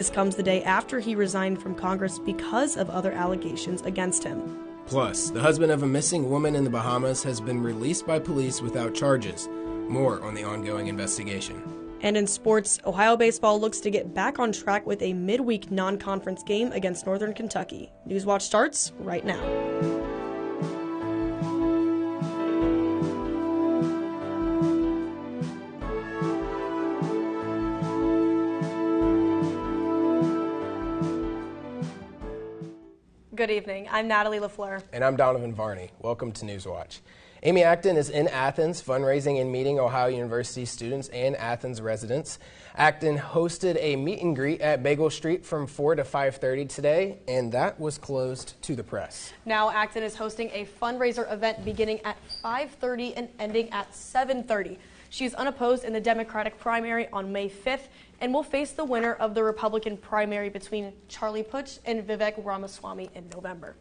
This comes the day after he resigned from Congress because of other allegations against him. Plus, the husband of a missing woman in the Bahamas has been released by police without charges. More on the ongoing investigation. And in sports, Ohio baseball looks to get back on track with a midweek non-conference game against Northern Kentucky. Newswatch starts right now. Good evening. I'm Natalie LaFleur. And I'm Donovan Varney. Welcome to Newswatch. Amy Acton is in Athens fundraising and meeting Ohio University students and Athens residents. Acton hosted a meet and greet at Bagel Street from 4 to 5:30 today, and that was closed to the press. Now Acton is hosting a fundraiser event beginning at 5:30 and ending at 7:30. She is unopposed in the Democratic primary on May 5th and will face the winner of the Republican primary between Charlie Puch and Vivek Ramaswamy in November.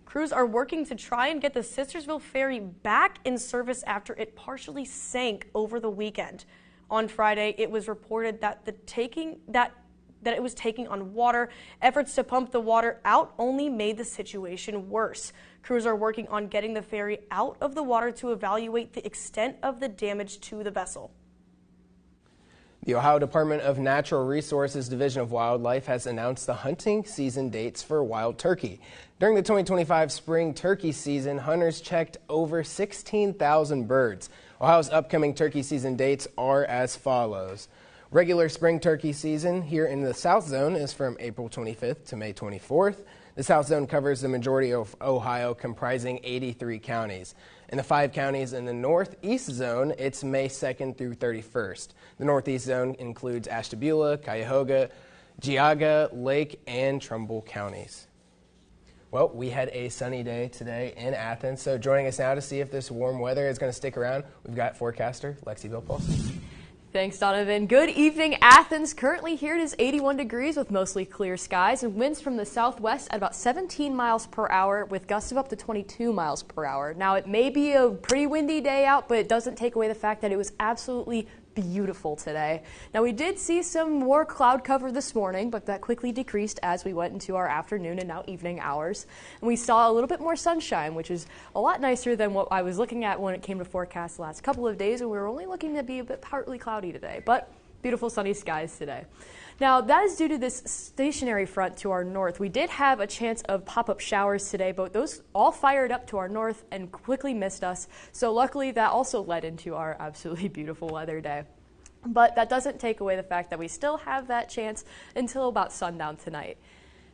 Crews are working to try and get the Sistersville Ferry back in service after it partially sank over the weekend. On Friday, it was reported that it was taking on water. Efforts to pump the water out only made the situation worse. Crews are working on getting the ferry out of the water to evaluate the extent of the damage to the vessel. The Ohio Department of Natural Resources Division of Wildlife has announced the hunting season dates for wild turkey. During the 2025 spring turkey season, hunters checked over 16,000 birds. Ohio's upcoming turkey season dates are as follows. Regular spring turkey season here in the South Zone is from April 25th to May 24th. The South Zone covers the majority of Ohio, comprising 83 counties. In the 5 counties in the Northeast Zone, it's May 2nd through 31st. The Northeast Zone includes Ashtabula, Cuyahoga, Geauga, Lake, and Trumbull counties. Well, we had a sunny day today in Athens, so joining us now to see if this warm weather is going to stick around, we've got forecaster Lexi Bill-Paulson. Thanks, Donovan. Good evening, Athens. Currently here it is 81 degrees with mostly clear skies and winds from the southwest at about 17 miles per hour with gusts of up to 22 miles per hour. Now, it may be a pretty windy day out, but it doesn't take away the fact that it was absolutely beautiful today. Now, we did see some more cloud cover this morning, but that quickly decreased as we went into our afternoon and now evening hours. And we saw a little bit more sunshine, which is a lot nicer than what I was looking at when it came to forecast the last couple of days, and we were only looking to be a bit partly cloudy today, but beautiful sunny skies today. Now, that is due to this stationary front to our north. We did have a chance of pop-up showers today, but those all fired up to our north and quickly missed us. So luckily, that also led into our absolutely beautiful weather day. But that doesn't take away the fact that we still have that chance until about sundown tonight.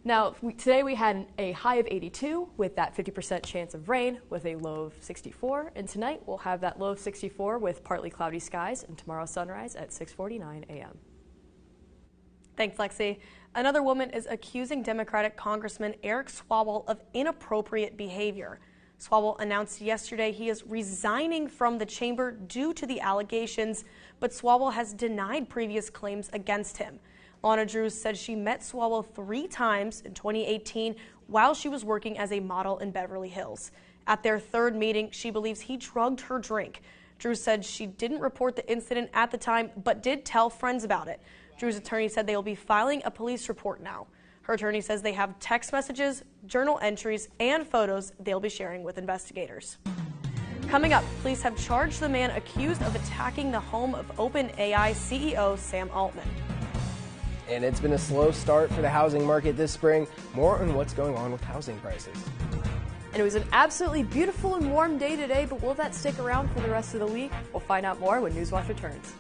Now, today we had a high of 82 with that 50% chance of rain with a low of 64. And tonight we'll have that low of 64 with partly cloudy skies and tomorrow's sunrise at 6:49 a.m. Thanks, Lexi. Another woman is accusing Democratic Congressman Eric Swalwell of inappropriate behavior. Swalwell announced yesterday he is resigning from the chamber due to the allegations, but Swalwell has denied previous claims against him. Lana Drews said she met Swalwell 3 times in 2018 while she was working as a model in Beverly Hills. At their 3rd meeting, she believes he drugged her drink. Drews said she didn't report the incident at the time, but did tell friends about it. Drew's attorney said they will be filing a police report now. Her attorney says they have text messages, journal entries, and photos they'll be sharing with investigators. Coming up, police have charged the man accused of attacking the home of OpenAI CEO Sam Altman. And it's been a slow start for the housing market this spring. More on what's going on with housing prices. And it was an absolutely beautiful and warm day today, but will that stick around for the rest of the week? We'll find out more when Newswatch returns.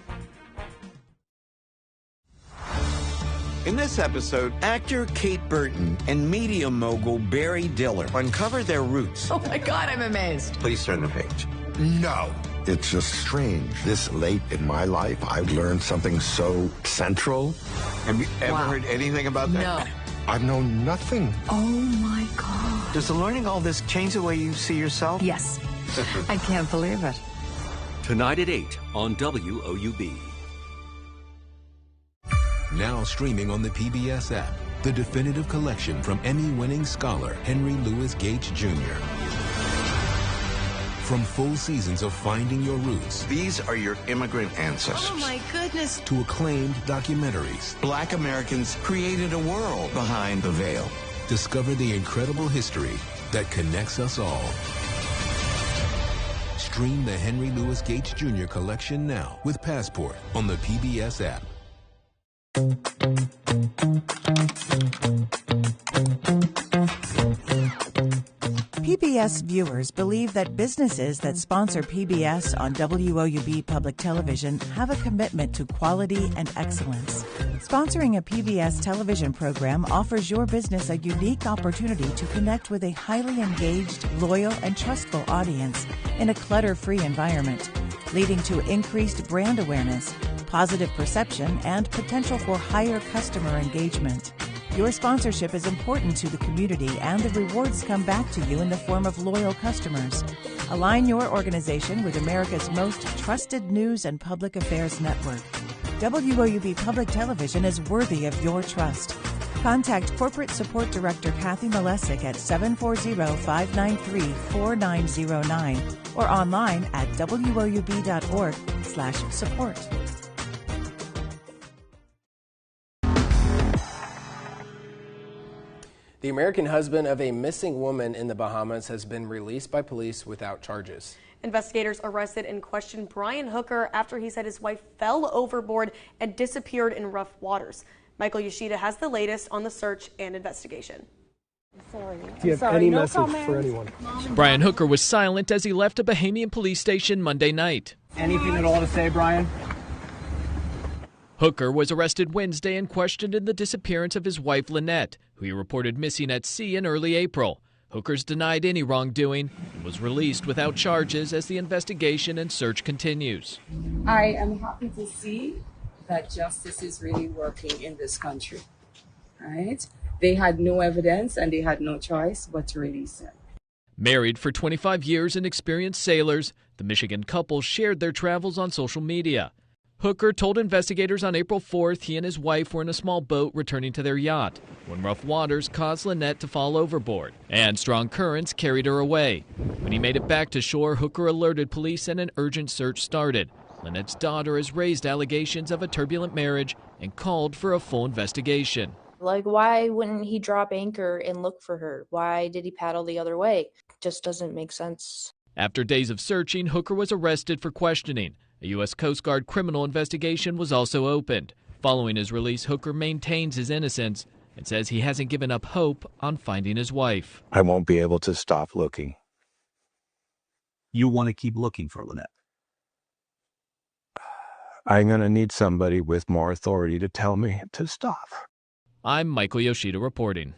In this episode, actor Kate Burton and media mogul Barry Diller uncover their roots. Oh my God, I'm amazed. Please turn the page. No. It's just strange. This late in my life, I've learned something so central. Have you ever heard anything about that? No. I've known nothing. Oh my God. Does the learning all this change the way you see yourself? Yes. I can't believe it. Tonight at 8 on WOUB. Now streaming on the PBS app, the definitive collection from Emmy-winning scholar Henry Louis Gates Jr. From full seasons of Finding Your Roots. These are your immigrant ancestors. Oh, my goodness. To acclaimed documentaries. Black Americans created a world behind the veil. Discover the incredible history that connects us all. Stream the Henry Louis Gates Jr. collection now with Passport on the PBS app. PBS viewers believe that businesses that sponsor PBS on WOUB Public Television have a commitment to quality and excellence. Sponsoring a PBS television program offers your business a unique opportunity to connect with a highly engaged, loyal, and trustful audience in a clutter-free environment, leading to increased brand awareness, positive perception, and potential for higher customer engagement. Your sponsorship is important to the community, and the rewards come back to you in the form of loyal customers. Align your organization with America's most trusted news and public affairs network. WOUB Public Television is worthy of your trust. Contact Corporate Support Director Kathy Malesic at 740-593-4909 or online at woub.org/support. The American husband of a missing woman in the Bahamas has been released by police without charges. Investigators arrested and questioned Brian Hooker after he said his wife fell overboard and disappeared in rough waters. Michael Yoshida has the latest on the search and investigation. Do you have any message for anyone? Brian Hooker was silent as he left a Bahamian police station Monday night. Anything at all to say, Brian? Hooker was arrested Wednesday and questioned in the disappearance of his wife Lynette, who he reported missing at sea in early April. Hooker's denied any wrongdoing and was released without charges as the investigation and search continues. I am happy to see that justice is really working in this country. Right? They had no evidence and they had no choice but to release him. Married for 25 years and experienced sailors, the Michigan couple shared their travels on social media. Hooker told investigators on April 4th he and his wife were in a small boat returning to their yacht when rough waters caused Lynette to fall overboard, and strong currents carried her away. When he made it back to shore, Hooker alerted police and an urgent search started. Lynette's daughter has raised allegations of a turbulent marriage and called for a full investigation. Like, why wouldn't he drop anchor and look for her? Why did he paddle the other way? Just doesn't make sense. After days of searching, Hooker was arrested for questioning. A U.S. Coast Guard criminal investigation was also opened. Following his release, Hooker maintains his innocence and says he hasn't given up hope on finding his wife. I won't be able to stop looking. You want to keep looking for Lynette? I'm going to need somebody with more authority to tell me to stop. I'm Michael Yoshida reporting.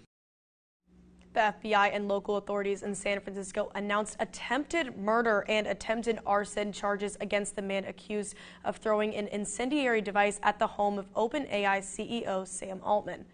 The FBI and local authorities in San Francisco announced attempted murder and attempted arson charges against the man accused of throwing an incendiary device at the home of OpenAI CEO Sam Altman.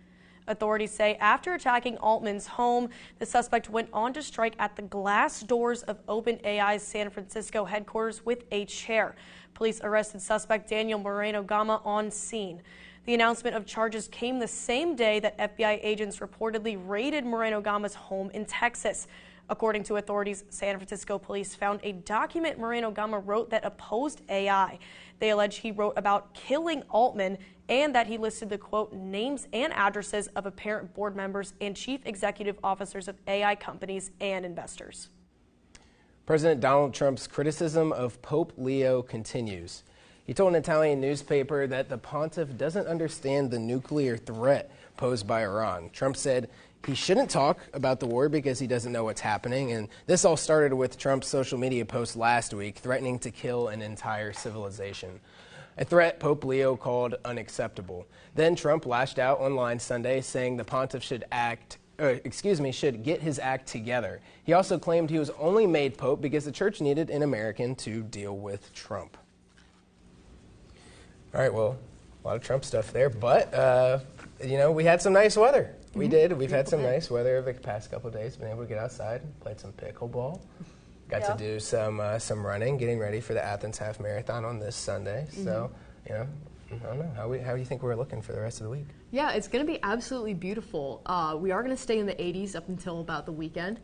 Authorities say after attacking Altman's home, the suspect went on to strike at the glass doors of OpenAI's San Francisco headquarters with a chair. Police arrested suspect Daniel Moreno-Gama on scene. The announcement of charges came the same day that FBI agents reportedly raided Moreno-Gama's home in Texas. According to authorities, San Francisco police found a document Moreno-Gama wrote that opposed AI. They allege he wrote about killing Altman and that he listed the, quote, names and addresses of apparent board members and chief executive officers of AI companies and investors. President Donald Trump's criticism of Pope Leo continues. He told an Italian newspaper that the pontiff doesn't understand the nuclear threat posed by Iran. Trump said he shouldn't talk about the war because he doesn't know what's happening. And this all started with Trump's social media post last week threatening to kill an entire civilization, a threat Pope Leo called unacceptable. Then Trump lashed out online Sunday saying the pontiff should get his act together. He also claimed he was only made pope because the church needed an American to deal with Trump. All right, well, a lot of Trump stuff there, but, we had some nice weather. We did. We've had some nice weather over the past couple of days. Been able to get outside, played some pickleball. Got to do some running, getting ready for the Athens Half Marathon on this Sunday. So, I don't know. How do you think we're looking for the rest of the week? Yeah, it's going to be absolutely beautiful. We are going to stay in the 80s up until about the weekend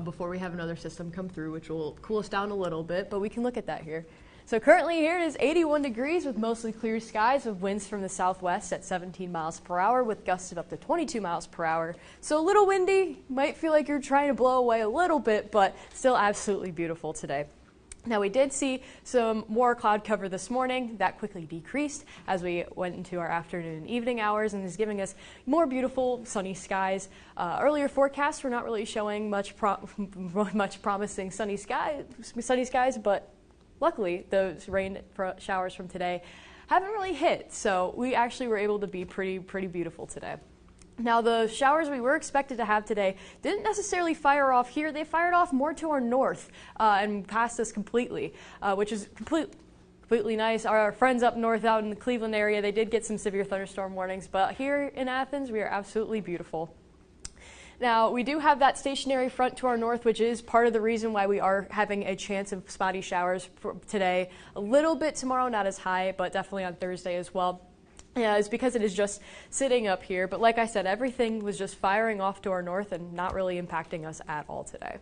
before we have another system come through, which will cool us down a little bit, but we can look at that here. So currently here it is 81 degrees with mostly clear skies with winds from the southwest at 17 miles per hour with gusts of up to 22 miles per hour. So a little windy, might feel like you're trying to blow away a little bit, but still absolutely beautiful today. Now we did see some more cloud cover this morning. That quickly decreased as we went into our afternoon and evening hours and is giving us more beautiful sunny skies. Earlier forecasts were not really showing much promising sunny skies, but luckily those rain showers from today haven't really hit. So we actually were able to be pretty beautiful today. Now, the showers we were expected to have today didn't necessarily fire off here. They fired off more to our north and passed us completely, which is completely nice. Our friends up north out in the Cleveland area, they did get some severe thunderstorm warnings, but here in Athens, we are absolutely beautiful. Now, we do have that stationary front to our north, which is part of the reason why we are having a chance of spotty showers for today. A little bit tomorrow, not as high, but definitely on Thursday as well. Yeah, it's because it is just sitting up here. But like I said, everything was just firing off to our north and not really impacting us at all today.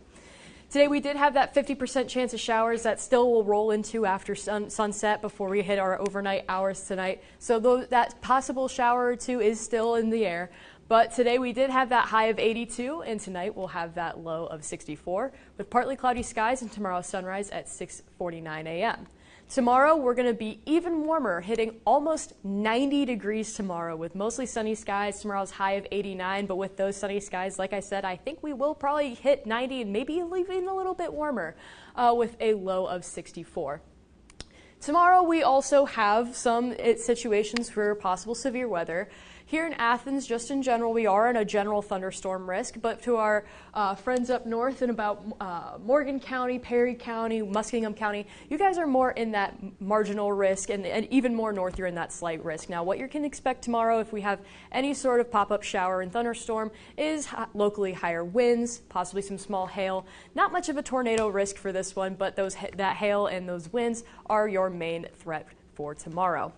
Today we did have that 50% chance of showers that still will roll into after sunset before we hit our overnight hours tonight. So that possible shower or two is still in the air. But today we did have that high of 82, and tonight we'll have that low of 64 with partly cloudy skies and tomorrow's sunrise at 6:49 a.m. Tomorrow, we're going to be even warmer, hitting almost 90 degrees tomorrow with mostly sunny skies. Tomorrow's high of 89, but with those sunny skies, like I said, I think we will probably hit 90 and maybe even a little bit warmer with a low of 64. Tomorrow, we also have some situations for possible severe weather. Here in Athens, just in general, we are in a general thunderstorm risk, but to our friends up north in about Morgan County, Perry County, Muskingum County, you guys are more in that marginal risk, and even more north, you're in that slight risk. Now, what you can expect tomorrow if we have any sort of pop-up shower and thunderstorm is locally higher winds, possibly some small hail. Not much of a tornado risk for this one, but that hail and those winds are your main threat for tomorrow.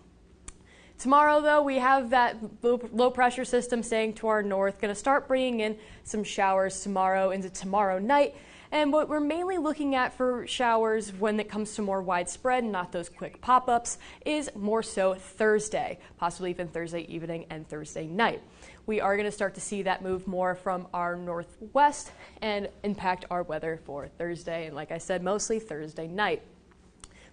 Tomorrow, though, we have that low pressure system staying to our north, going to start bringing in some showers tomorrow into tomorrow night. And what we're mainly looking at for showers when it comes to more widespread, not those quick pop-ups, is more so Thursday, possibly even Thursday evening and Thursday night. We are going to start to see that move more from our northwest and impact our weather for Thursday, and like I said, mostly Thursday night.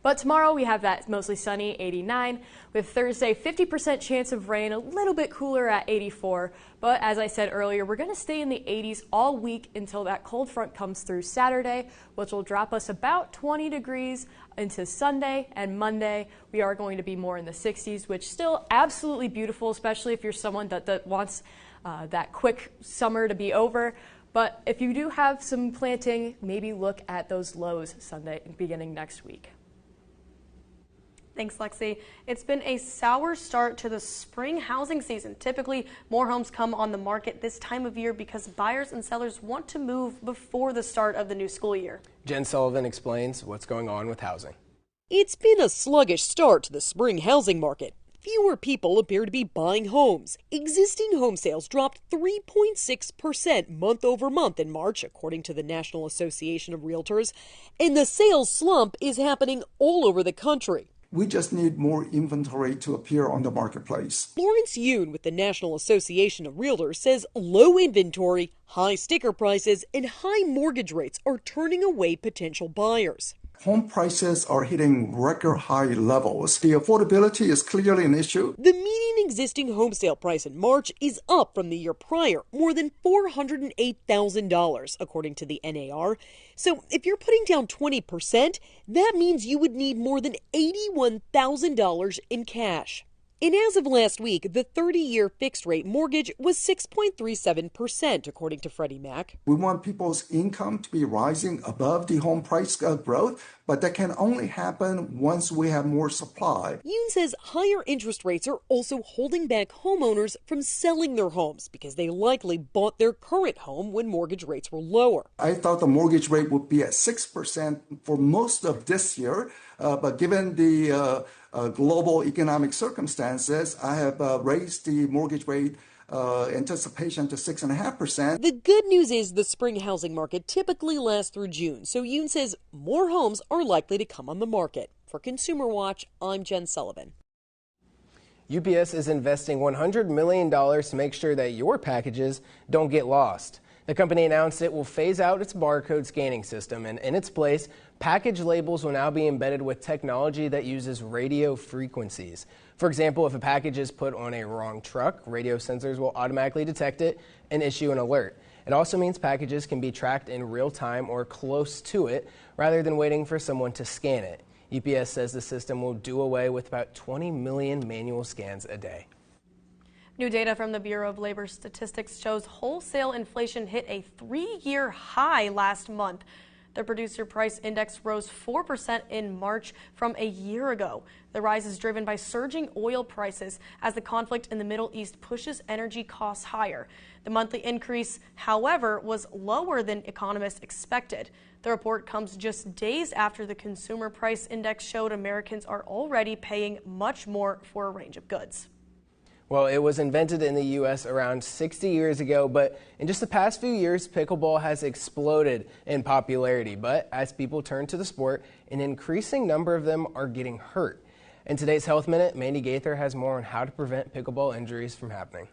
But tomorrow we have that mostly sunny 89 with Thursday 50% chance of rain, a little bit cooler at 84. But as I said earlier, we're going to stay in the 80s all week until that cold front comes through Saturday, which will drop us about 20 degrees into Sunday and Monday. We are going to be more in the 60s, which still absolutely beautiful, especially if you're someone that wants that quick summer to be over. But if you do have some planting, maybe look at those lows Sunday beginning next week. Thanks, Lexi. It's been a sour start to the spring housing season. Typically, more homes come on the market this time of year because buyers and sellers want to move before the start of the new school year. Jen Sullivan explains what's going on with housing. It's been a sluggish start to the spring housing market. Fewer people appear to be buying homes. Existing home sales dropped 3.6% month over month in March, according to the National Association of Realtors, and the sales slump is happening all over the country. We just need more inventory to appear on the marketplace. Lawrence Yoon with the National Association of Realtors says low inventory, high sticker prices, and high mortgage rates are turning away potential buyers. Home prices are hitting record high levels. The affordability is clearly an issue. The median existing home sale price in March is up from the year prior, more than $408,000, according to the NAR. So if you're putting down 20%, that means you would need more than $81,000 in cash. And as of last week, the 30-year fixed-rate mortgage was 6.37%, according to Freddie Mac. We want people's income to be rising above the home price growth, but that can only happen once we have more supply. Yoon says higher interest rates are also holding back homeowners from selling their homes because they likely bought their current home when mortgage rates were lower. I thought the mortgage rate would be at 6% for most of this year. But given the global economic circumstances, I have raised the mortgage rate anticipation to 6.5%. The good news is the spring housing market typically lasts through June, so Yoon says more homes are likely to come on the market. For Consumer Watch, I'm Jen Sullivan. UPS is investing $100 million to make sure that your packages don't get lost. The company announced it will phase out its barcode scanning system, and in its place, package labels will now be embedded with technology that uses radio frequencies. For example, if a package is put on a wrong truck, radio sensors will automatically detect it and issue an alert. It also means packages can be tracked in real time or close to it rather than waiting for someone to scan it. UPS says the system will do away with about 20 million manual scans a day. New data from the Bureau of Labor Statistics shows wholesale inflation hit a 3-year high last month. The producer price index rose 4% in March from a year ago. The rise is driven by surging oil prices as the conflict in the Middle East pushes energy costs higher. The monthly increase, however, was lower than economists expected. The report comes just days after the consumer price index showed Americans are already paying much more for a range of goods. Well, it was invented in the U.S. around 60 years ago, but in just the past few years, pickleball has exploded in popularity. But as people turn to the sport, an increasing number of them are getting hurt. In today's Health Minute, Mandy Gaither has more on how to prevent pickleball injuries from happening.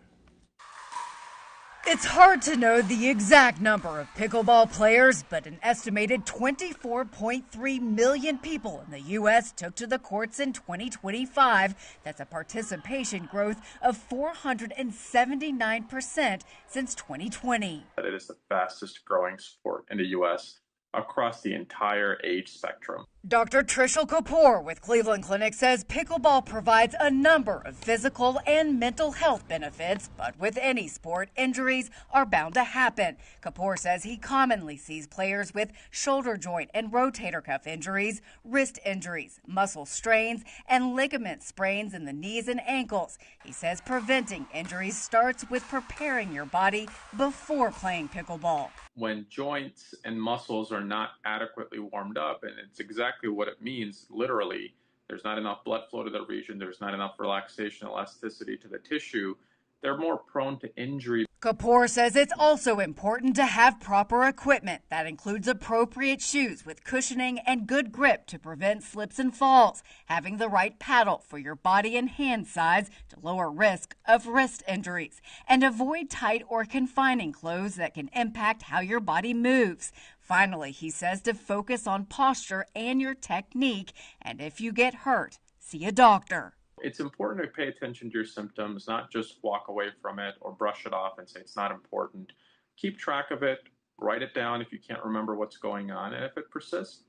It's hard to know the exact number of pickleball players, but an estimated 24.3 million people in the U.S. took to the courts in 2025. That's a participation growth of 479% since 2020. It is the fastest growing sport in the U.S. across the entire age spectrum. Dr. Trishul Kapoor with Cleveland Clinic says pickleball provides a number of physical and mental health benefits, but with any sport, injuries are bound to happen. Kapoor says he commonly sees players with shoulder joint and rotator cuff injuries, wrist injuries, muscle strains, and ligament sprains in the knees and ankles. He says preventing injuries starts with preparing your body before playing pickleball. When joints and muscles are not adequately warmed up, and it's exactly what it means, literally, there's not enough blood flow to the region, there's not enough relaxation, elasticity to the tissue, they're more prone to injury. Kapoor says it's also important to have proper equipment. That includes appropriate shoes with cushioning and good grip to prevent slips and falls, having the right paddle for your body and hand size to lower risk of wrist injuries, and avoid tight or confining clothes that can impact how your body moves. Finally, he says to focus on posture and your technique, and if you get hurt, see a doctor. It's important to pay attention to your symptoms, not just walk away from it or brush it off and say it's not important. Keep track of it, write it down if you can't remember what's going on, and if it persists,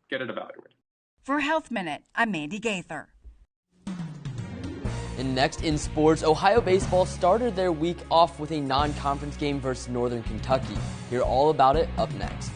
get it evaluated. For Health Minute, I'm Mandy Gaither. And next in sports, Ohio baseball started their week off with a non-conference game versus Northern Kentucky. Hear all about it up next.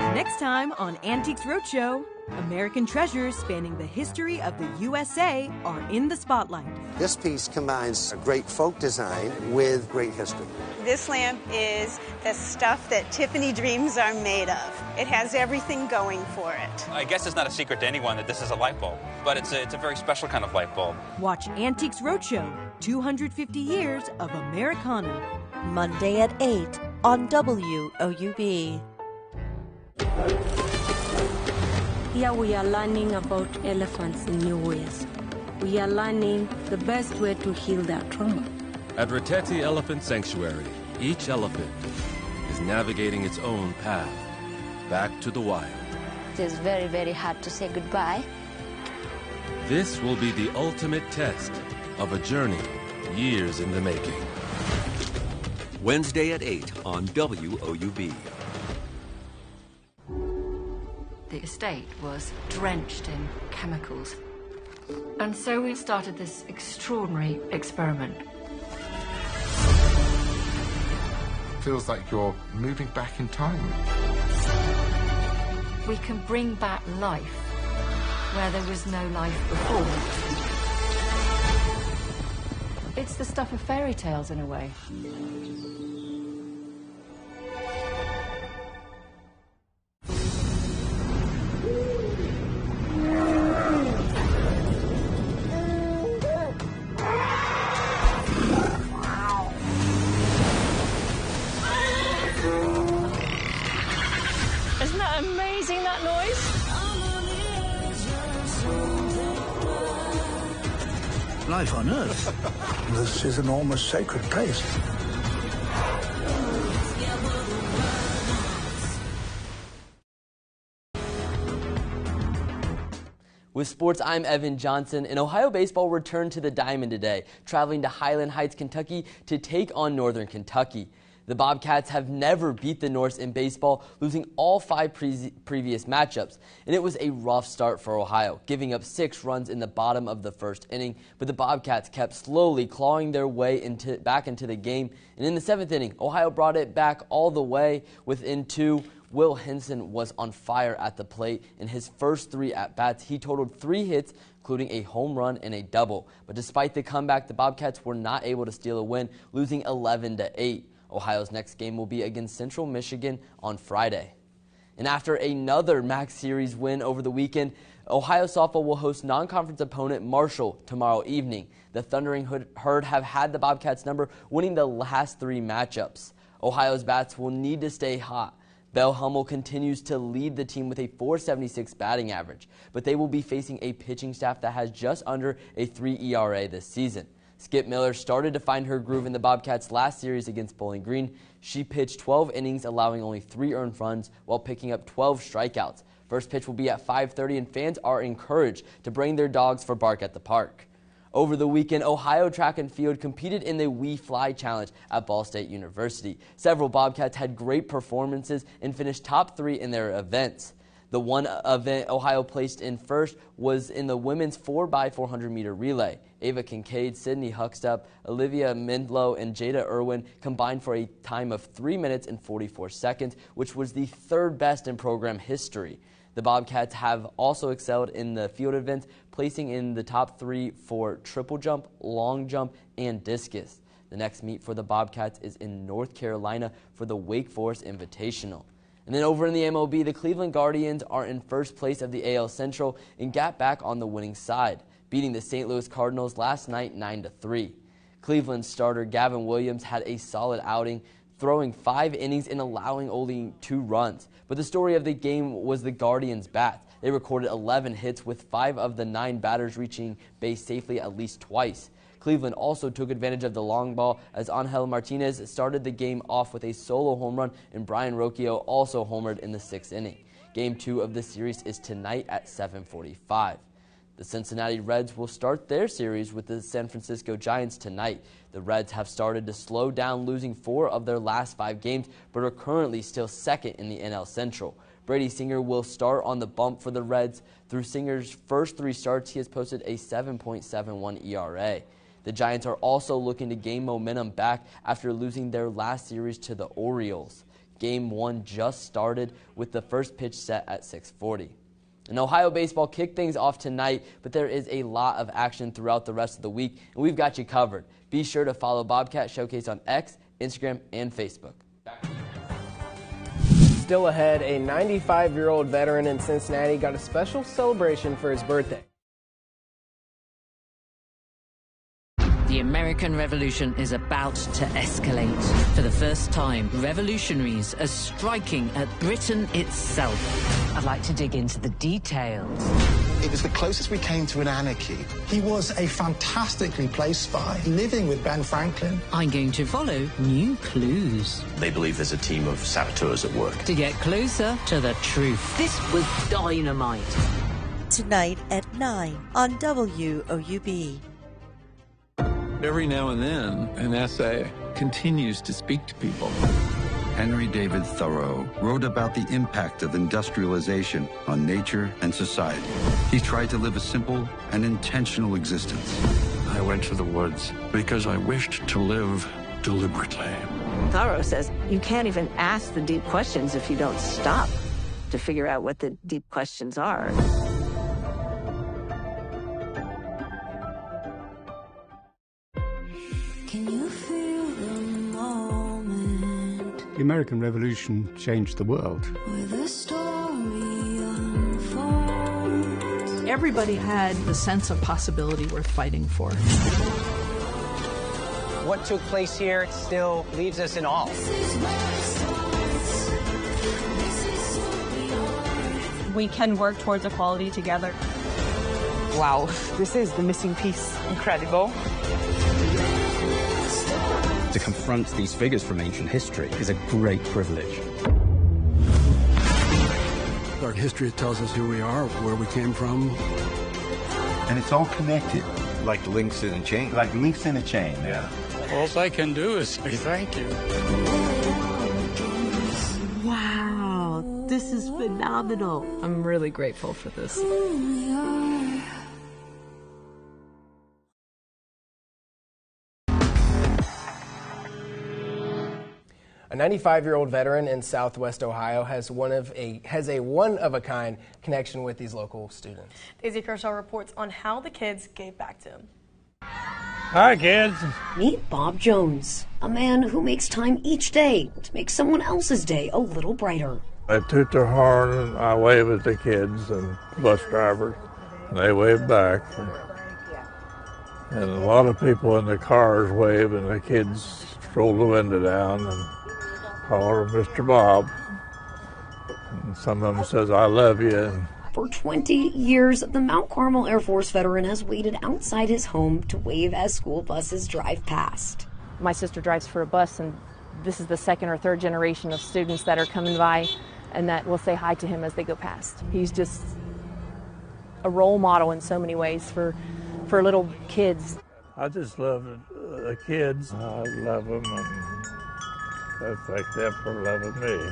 Next time on Antiques Roadshow, American treasures spanning the history of the USA are in the spotlight. This piece combines a great folk design with great history. This lamp is the stuff that Tiffany dreams are made of. It has everything going for it. I guess it's not a secret to anyone that this is a light bulb, but it's a very special kind of light bulb. Watch Antiques Roadshow, 250 Years of Americana. Monday at 8 on WOUB. Here we are learning about elephants in new ways. We are learning the best way to heal their trauma. At Rateti Elephant Sanctuary, each elephant is navigating its own path back to the wild. It is very, very hard to say goodbye. This will be the ultimate test of a journey years in the making. Wednesday at 8 on WOUB. The estate was drenched in chemicals. And so we started this extraordinary experiment. Feels like you're moving back in time. We can bring back life where there was no life before. It's the stuff of fairy tales in a way. life on Earth. This is an almost sacred place. With sports, I'm Evan Johnson, and Ohio baseball returned to the Diamond today, traveling to Highland Heights, Kentucky to take on Northern Kentucky. The Bobcats have never beat the Norse in baseball, losing all 5 previous matchups, and it was a rough start for Ohio, giving up 6 runs in the bottom of the first inning, but the Bobcats kept slowly clawing their way back into the game, and in the 7th inning, Ohio brought it back all the way within 2. Will Henson was on fire at the plate. In his first 3 at-bats, he totaled 3 hits, including a home run and a double. But despite the comeback, the Bobcats were not able to steal a win, losing 11-8. Ohio's next game will be against Central Michigan on Friday. And after another MAC Series win over the weekend, Ohio softball will host non-conference opponent Marshall tomorrow evening. The Thundering Herd have had the Bobcats' number, winning the last 3 matchups. Ohio's bats will need to stay hot. Bell Hummel continues to lead the team with a .476 batting average, but they will be facing a pitching staff that has just under a 3 ERA this season. Skip Miller started to find her groove in the Bobcats' last series against Bowling Green. She pitched 12 innings, allowing only 3 earned runs while picking up 12 strikeouts. First pitch will be at 5:30, and fans are encouraged to bring their dogs for bark at the park. Over the weekend, Ohio Track and Field competed in the We Fly Challenge at Ball State University. Several Bobcats had great performances and finished top 3 in their events. The one event Ohio placed in first was in the women's 4x400 meter relay. Ava Kincaid, Sydney Huckstup, Olivia Mendlow, and Jada Irwin combined for a time of 3 minutes and 44 seconds, which was the 3rd best in program history. The Bobcats have also excelled in the field events, placing in the top 3 for triple jump, long jump, and discus. The next meet for the Bobcats is in North Carolina for the Wake Forest Invitational. And then over in the MLB, the Cleveland Guardians are in first place of the AL Central and got back on the winning side, beating the St. Louis Cardinals last night 9-3. Cleveland starter Gavin Williams had a solid outing, throwing 5 innings and allowing only 2 runs. But the story of the game was the Guardians' bats. They recorded 11 hits, with 5 of the 9 batters reaching base safely at least twice. Cleveland also took advantage of the long ball as Angel Martinez started the game off with a solo home run, and Brian Rocchio also homered in the 6th inning. Game 2 of the series is tonight at 7:45. The Cincinnati Reds will start their series with the San Francisco Giants tonight. The Reds have started to slow down, losing 4 of their last 5 games, but are currently still 2nd in the NL Central. Brady Singer will start on the bump for the Reds. Through Singer's first 3 starts, he has posted a 7.71 ERA. The Giants are also looking to gain momentum back after losing their last series to the Orioles. Game 1 just started with the first pitch set at 6:40. And Ohio baseball kicked things off tonight, but there is a lot of action throughout the rest of the week, and we've got you covered. Be sure to follow Bobcat Showcase on X, Instagram, and Facebook. Still ahead, a 95-year-old veteran in Cincinnati got a special celebration for his birthday. The American Revolution is about to escalate. For the first time, revolutionaries are striking at Britain itself. I'd like to dig into the details. It was the closest we came to an anarchy. He was a fantastically placed spy, living with Ben Franklin. I'm going to follow new clues. They believe there's a team of saboteurs at work. To get closer to the truth. This was dynamite. Tonight at 9 on WOUB. Every now and then, an essay continues to speak to people. Henry David Thoreau wrote about the impact of industrialization on nature and society. He tried to live a simple and intentional existence. I went to the woods because I wished to live deliberately. Thoreau says you can't even ask the deep questions if you don't stop to figure out what the deep questions are. The American Revolution changed the world. Everybody had the sense of possibility worth fighting for. What took place here still leaves us in awe. We can work towards equality together. Wow, this is the missing piece. Incredible. To confront these figures from ancient history is a great privilege. Our history tells us who we are, where we came from. And it's all connected. Like links in a chain. Like links in a chain. Yeah. All I can do is say thank you. Wow, this is phenomenal. I'm really grateful for this. A 95-year-old veteran in Southwest Ohio has a one-of-a-kind connection with these local students. Daisy Kershaw reports on how the kids gave back to him. Hi, kids. Meet Bob Jones, a man who makes time each day to make someone else's day a little brighter. I toot their horn and I wave at the kids and bus drivers, and they wave back. And a lot of people in the cars wave, and the kids roll the window down and holler, Mr. Bob. And some of them says, I love you. For 20 years, the Mount Carmel Air Force veteran has waited outside his home to wave as school buses drive past. My sister drives for a bus, and this is the second or third generation of students that are coming by and that will say hi to him as they go past. He's just a role model in so many ways for little kids. I just love the kids. I love them, and I thank them for loving me.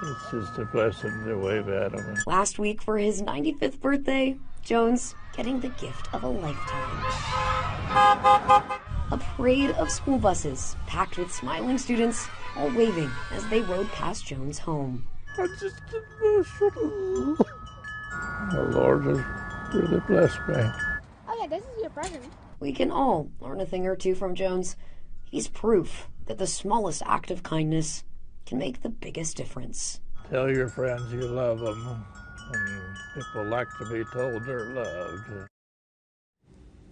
It's just a blessing to wave at them. Last week for his 95th birthday, Jones getting the gift of a lifetime. A parade of school buses packed with smiling students, all waving as they rode past Jones' home. I just emotional. The Lord has really blessed me. Okay, this is your present. We can all learn a thing or two from Jones. He's proof that the smallest act of kindness can make the biggest difference. Tell your friends you love them, and people like to be told they're loved.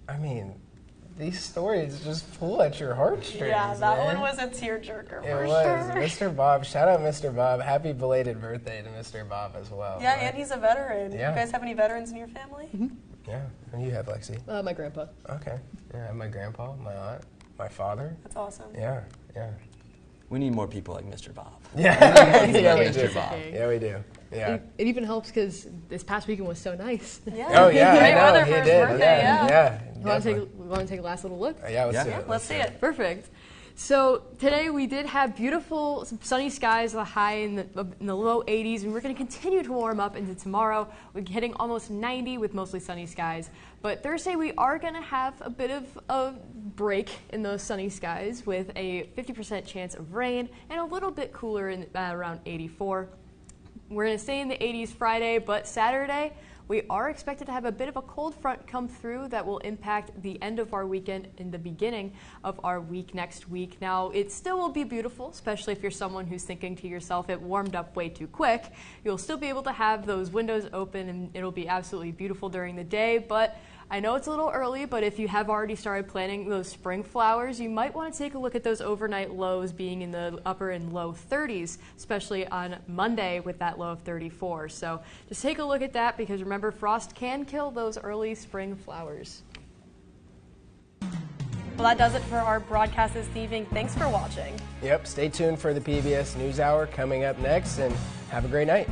I mean, these stories just pull at your heartstrings. Yeah, that man. one was a tearjerker for It was. sure. Mr. Bob, shout out Mr. Bob. Happy belated birthday to Mr. Bob as well. Yeah, and he's a veteran. Yeah. You guys have any veterans in your family? Yeah, and you have Lexi? My grandpa. Okay. Yeah, I have my grandpa, my aunt, my father. That's awesome. Yeah, yeah. We need more people like Mr. Bob. Yeah, yeah, we do. Mr. Bob. Yeah, we do. Yeah. It even helps because this past weekend was so nice. Yeah. Oh yeah, Great I know. weather He for his did. birthday, Yeah. We want to take a last little look? Yeah, let's do it. Let's see it. Perfect. So today we did have beautiful sunny skies, a high in the low 80s, and we're going to continue to warm up into tomorrow. We're hitting almost 90 with mostly sunny skies. But Thursday we are going to have a bit of a break in those sunny skies with a 50% chance of rain and a little bit cooler in around 84. We're going to stay in the 80s Friday, but Saturday we are expected to have a bit of a cold front come through that will impact the end of our weekend and the beginning of our week next week. Now, it still will be beautiful, especially if you're someone who's thinking to yourself, it warmed up way too quick. You'll still be able to have those windows open and it'll be absolutely beautiful during the day, but I know it's a little early, but if you have already started planting those spring flowers, you might want to take a look at those overnight lows being in the upper and low 30s, especially on Monday with that low of 34. So just take a look at that because remember, frost can kill those early spring flowers. Well, that does it for our broadcast this evening. Thanks for watching. Yep, stay tuned for the PBS NewsHour coming up next, and have a great night.